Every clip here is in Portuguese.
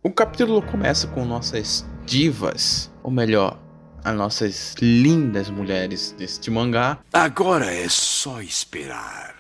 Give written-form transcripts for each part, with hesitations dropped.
O capítulo começa com nossas divas, ou melhor, as nossas lindas mulheres deste mangá, Agora é só esperar.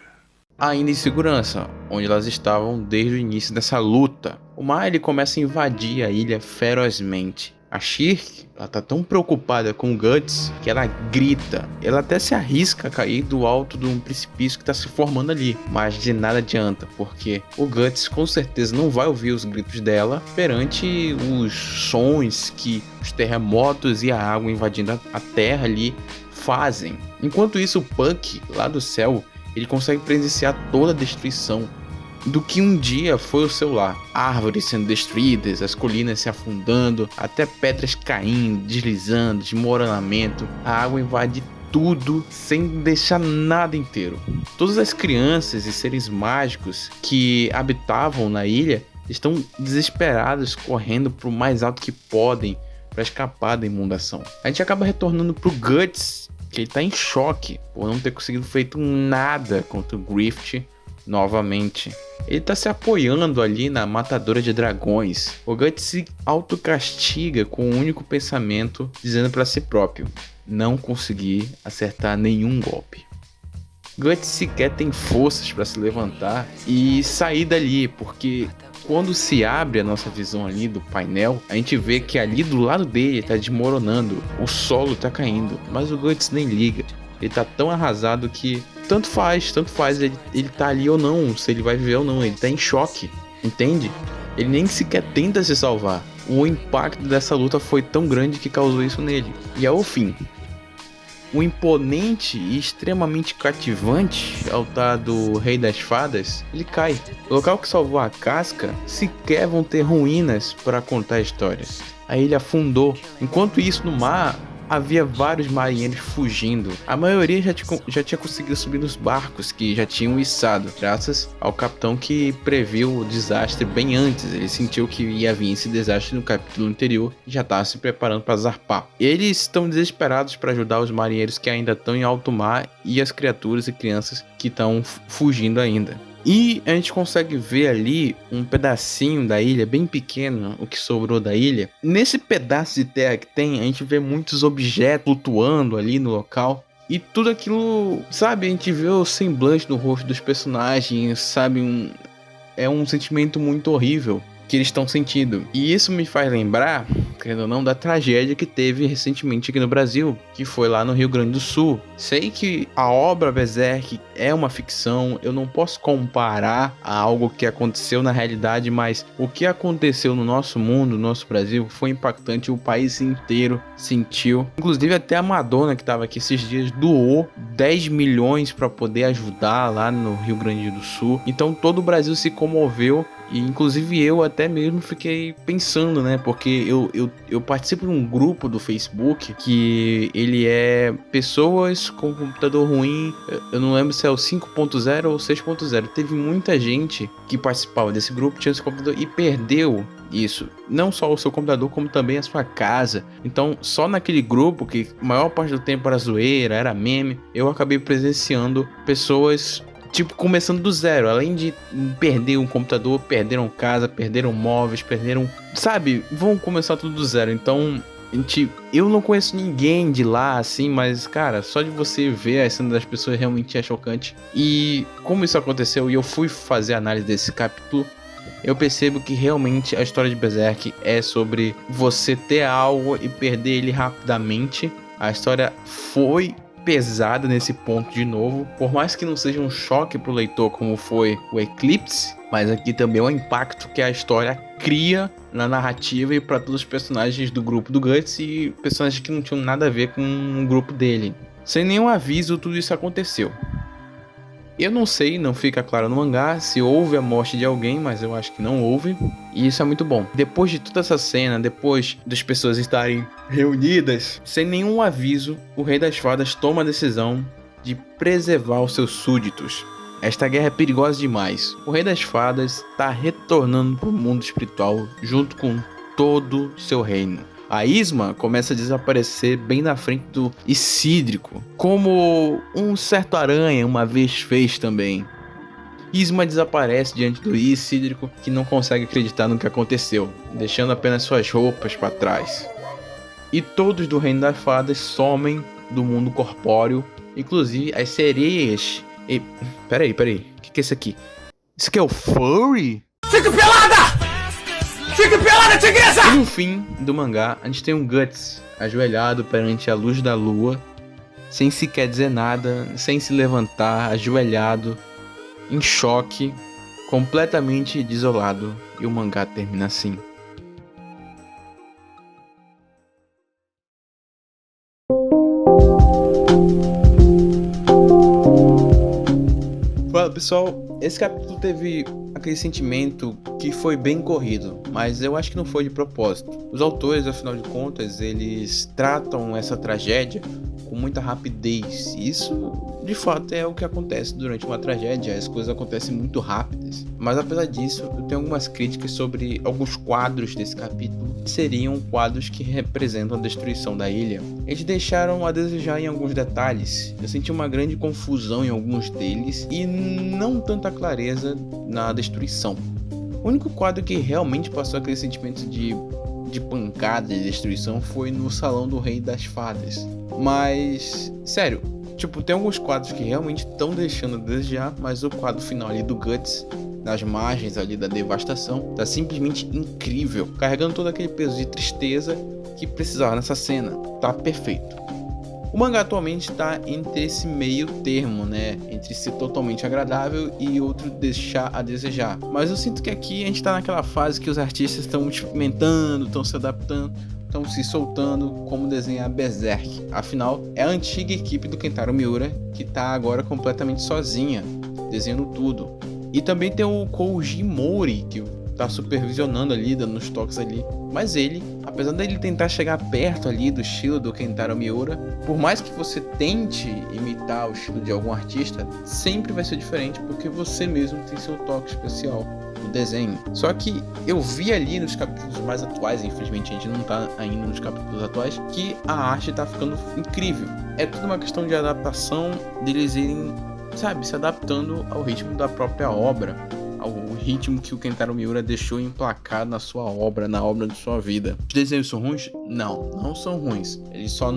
ainda em segurança, onde elas estavam desde o início dessa luta. O mar ele começa a invadir a ilha ferozmente. A Shirk, ela tá tão preocupada com o Guts que ela grita. Ela até se arrisca a cair do alto de um precipício que tá se formando ali, mas de nada adianta, porque o Guts com certeza não vai ouvir os gritos dela perante os sons que os terremotos e a água invadindo a terra ali fazem. Enquanto isso, o Puck, lá do céu, ele consegue presenciar toda a destruição do que um dia foi o seu lar. Árvores sendo destruídas, as colinas se afundando, até pedras caindo, deslizando, desmoronamento. A água invade tudo sem deixar nada inteiro. Todas as crianças e seres mágicos que habitavam na ilha estão desesperados, correndo para o mais alto que podem para escapar da inundação. A gente acaba retornando pro Guts, que ele tá em choque por não ter conseguido feito nada contra o Griffith novamente. Ele tá se apoiando ali na matadora de dragões. O Guts se autocastiga com um único pensamento, dizendo para si próprio: não consegui acertar nenhum golpe. Guts sequer tem forças para se levantar e sair dali, porque quando se abre a nossa visão ali do painel, a gente vê que ali do lado dele tá desmoronando, o solo tá caindo, mas o Guts nem liga. Ele tá tão arrasado que tanto faz ele tá ali ou não, se ele vai viver ou não, ele tá em choque, entende? Ele nem sequer tenta se salvar. O impacto dessa luta foi tão grande que causou isso nele. E ao fim, o imponente e extremamente cativante altar do Rei das Fadas, ele cai. O local que salvou a casca sequer vão ter ruínas para contar histórias. A ilha afundou. Enquanto isso, no mar havia vários marinheiros fugindo. A maioria já tinha conseguido subir nos barcos que já tinham içado, graças ao capitão que previu o desastre bem antes. Ele sentiu que ia vir esse desastre no capítulo anterior e já estava se preparando para zarpar. Eles estão desesperados para ajudar os marinheiros que ainda estão em alto mar e as criaturas e crianças que estão fugindo ainda. E a gente consegue ver ali um pedacinho da ilha, bem pequeno, o que sobrou da ilha. Nesse pedaço de terra que tem, a gente vê muitos objetos flutuando ali no local. E tudo aquilo, sabe, a gente vê o semblante no rosto dos personagens, sabe, é um sentimento muito horrível que eles estão sentindo. E isso me faz lembrar, querendo ou não, da tragédia que teve recentemente aqui no Brasil, que foi lá no Rio Grande do Sul. Sei que a obra Berserk é uma ficção, eu não posso comparar a algo que aconteceu na realidade, mas o que aconteceu no nosso mundo, no nosso Brasil, foi impactante, o país inteiro sentiu. Inclusive até a Madonna, que estava aqui esses dias, doou 10 milhões para poder ajudar lá no Rio Grande do Sul. Então todo o Brasil se comoveu. E inclusive eu até mesmo fiquei pensando, né? Porque eu participo de um grupo do Facebook que ele é pessoas com computador ruim. Eu não lembro se é o 5.0 ou 6.0. Teve muita gente que participava desse grupo, tinha esse computador e perdeu isso. Não só o seu computador, como também a sua casa. Então, só naquele grupo, que a maior parte do tempo era zoeira, era meme, eu acabei presenciando pessoas tipo, começando do zero. Além de perder um computador, perderam casa, perderam móveis, perderam... Sabe? Vão começar tudo do zero. Então, eu não conheço ninguém de lá, assim, mas, cara, só de você ver a cena das pessoas realmente é chocante. E como isso aconteceu e eu fui fazer a análise desse capítulo, eu percebo que realmente a história de Berserk é sobre você ter algo e perder ele rapidamente. A história foi pesada nesse ponto de novo, por mais que não seja um choque pro leitor como foi o Eclipse, mas aqui também é o impacto que a história cria na narrativa e para todos os personagens do grupo do Guts e personagens que não tinham nada a ver com o grupo dele. Sem nenhum aviso, tudo isso aconteceu. Eu não sei, não fica claro no mangá se houve a morte de alguém, mas eu acho que não houve. E isso é muito bom. Depois de toda essa cena, depois das pessoas estarem reunidas, sem nenhum aviso, o Rei das Fadas toma a decisão de preservar os seus súditos. Esta guerra é perigosa demais. O Rei das Fadas está retornando para o mundo espiritual junto com todo o seu reino. A Isma começa a desaparecer bem na frente do Isídrico, como um certo aranha uma vez fez também. Isma desaparece diante do Lee Cídrico, que não consegue acreditar no que aconteceu, deixando apenas suas roupas para trás. E todos do Reino das Fadas somem do mundo corpóreo, inclusive as sereias. E... Peraí, o que é isso aqui? Isso aqui é o Furry? Fique pelada! Fique pelada, tigresa! E no fim do mangá, a gente tem um Guts ajoelhado perante a luz da lua, sem sequer dizer nada, sem se levantar, ajoelhado, em choque, completamente desolado. E o mangá termina assim. Fala pessoal, esse capítulo teve aquele sentimento que foi bem corrido, mas eu acho que não foi de propósito. Os autores, afinal de contas, eles tratam essa tragédia com muita rapidez. E isso, de fato, é o que acontece durante uma tragédia. As coisas acontecem muito rápidas. Mas apesar disso, eu tenho algumas críticas sobre alguns quadros desse capítulo, que seriam quadros que representam a destruição da ilha. Eles deixaram a desejar em alguns detalhes. Eu senti uma grande confusão em alguns deles e não tanta clareza na destruição. O único quadro que realmente passou aquele sentimento de pancada e destruição foi no Salão do Rei das Fadas. Mas, sério, tem alguns quadros que realmente estão deixando a desejar, mas o quadro final ali do Guts, nas margens ali da devastação, tá simplesmente incrível, carregando todo aquele peso de tristeza que precisava nessa cena. Tá perfeito. O mangá atualmente está entre esse meio termo, né? Entre ser totalmente agradável e outro deixar a desejar. Mas eu sinto que aqui a gente tá naquela fase que os artistas estão experimentando, estão se adaptando, estão se soltando como desenhar Berserk. Afinal, é a antiga equipe do Kentaro Miura que tá agora completamente sozinha, desenhando tudo. E também tem o Koji Mori, que tá supervisionando ali, dando os toques ali. Mas ele, apesar dele tentar chegar perto ali do estilo do Kentaro Miura, por mais que você tente imitar o estilo de algum artista, sempre vai ser diferente porque você mesmo tem seu toque especial no desenho. Só que eu vi ali nos capítulos mais atuais, infelizmente a gente não tá ainda nos capítulos atuais, que a arte tá ficando incrível. É tudo uma questão de adaptação, deles irem, se adaptando ao ritmo da própria obra, ao ritmo que o Kentaro Miura deixou emplacado na sua obra, na obra de sua vida. Os desenhos são ruins? Não são ruins. Eles só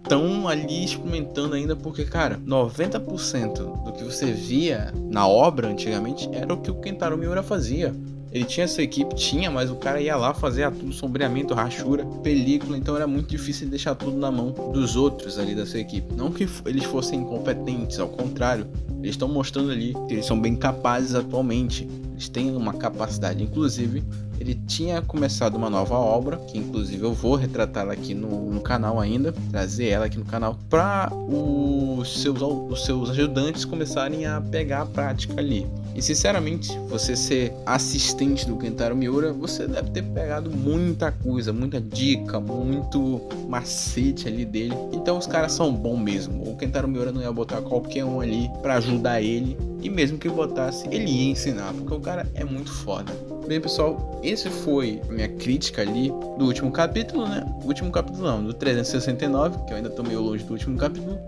estão ali experimentando ainda porque, cara, 90% do que você via na obra antigamente era o que o Kentaro Miura fazia. Ele tinha sua equipe, mas o cara ia lá fazer tudo, sombreamento, rachura, película, então era muito difícil deixar tudo na mão dos outros ali da sua equipe. Não que eles fossem incompetentes, ao contrário, eles estão mostrando ali que eles são bem capazes atualmente. Eles têm uma capacidade, inclusive, ele tinha começado uma nova obra, que inclusive eu vou retratá-la aqui no canal ainda, trazer ela aqui no canal, para os seus ajudantes começarem a pegar a prática ali. E sinceramente, você ser assistente do Kentaro Miura, você deve ter pegado muita coisa, muita dica, muito macete ali dele. Então os caras são bons mesmo. O Kentaro Miura não ia botar qualquer um ali pra ajudar ele. E mesmo que botasse, ele ia ensinar, porque o cara é muito foda. Bem pessoal, esse foi a minha crítica ali do último capítulo, né? Último capítulo não, do 369, que eu ainda tô meio longe do último capítulo.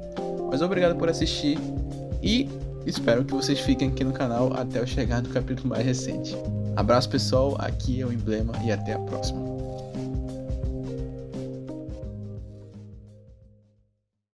Mas obrigado por assistir e espero que vocês fiquem aqui no canal até eu chegar no capítulo mais recente. Abraço pessoal, aqui é o Emblema e até a próxima.